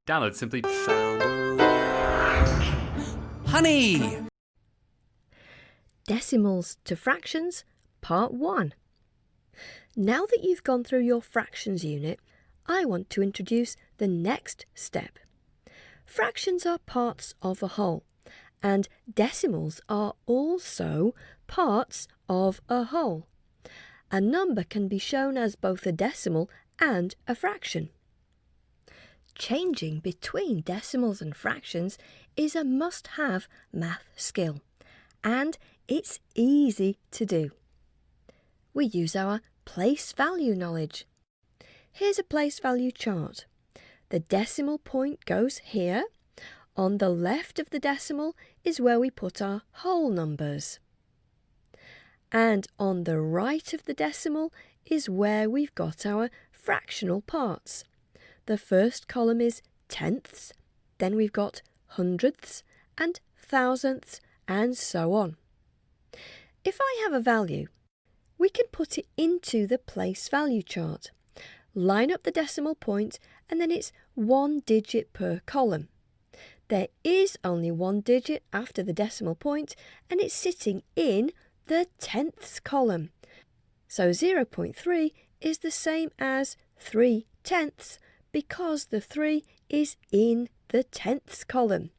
Download simply. Honey! Decimals to fractions, Part 1. Now that you've gone through your fractions unit, I want to introduce the next step. Fractions are parts of a whole, and decimals are also parts of a whole. A number can be shown as both a decimal and a fraction. Changing between decimals and fractions is a must-have math skill, and it's easy to do. We use our place value knowledge. Here's a place value chart. The decimal point goes here. On the left of the decimal is where we put our whole numbers. And on the right of the decimal is where we've got our fractional parts. The first column is tenths, then we've got hundredths and thousandths and so on. If I have a value, we can put it into the place value chart. Line up the decimal point and then it's 1 digit per column. There is only 1 digit after the decimal point and it's sitting in the tenths column. So 0.3 is the same as 3 tenths because the 3 is in the tenths column.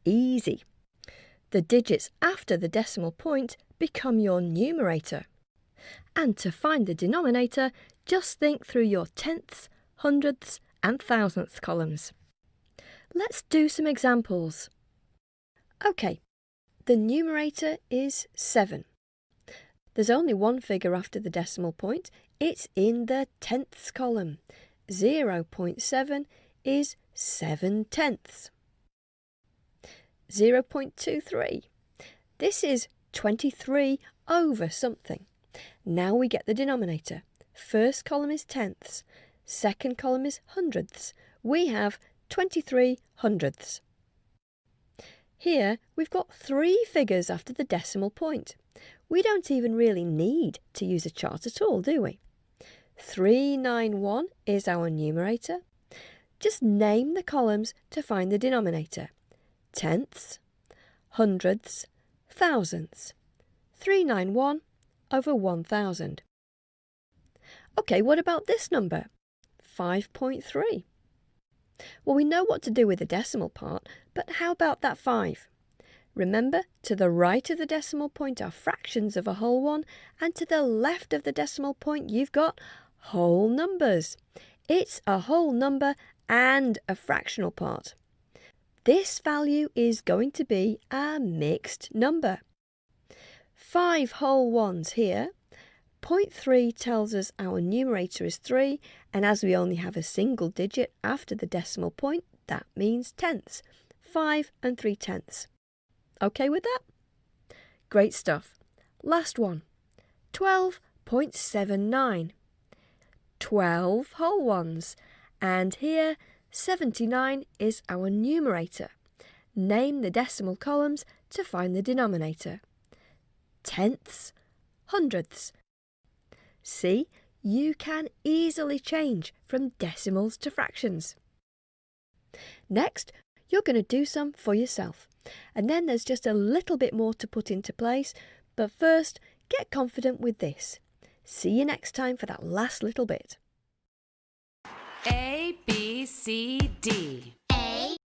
Easy. The digits after the decimal point become your numerator. And to find the denominator, just think through your tenths, hundredths and thousandths columns. Let's do some examples. OK, the numerator is 7. There's only one figure after the decimal point. It's in the tenths column. 0.7 is 7 tenths. 0.23. This is 23 over something. Now we get the denominator. First column is tenths. Second column is hundredths. We have 23 hundredths. Here we've got 3 figures after the decimal point. We don't even really need to use a chart at all, do we? 391 is our numerator. Just name the columns to find the denominator. Tenths, hundredths, thousandths. 391 over 1000. OK, what about this number? 5.3. Well, we know what to do with the decimal part, but how about that 5? Remember, to the right of the decimal point are fractions of a whole one, and to the left of the decimal point you've got whole numbers. It's a whole number and a fractional part. This value is going to be a mixed number. 5 whole ones here. 0.3 tells us our numerator is 3, and as we only have a single digit after the decimal point, that means tenths. 5 and 3 tenths. OK with that? Great stuff. Last one. 12.79. 12 whole ones. And here, 79 is our numerator. Name the decimal columns to find the denominator. Tenths, hundredths. See, you can easily change from decimals to fractions. Next, you're going to do some for yourself. And then there's just a little bit more to put into place. But first, get confident with this. See you next time for that last little bit. A, B, C, D.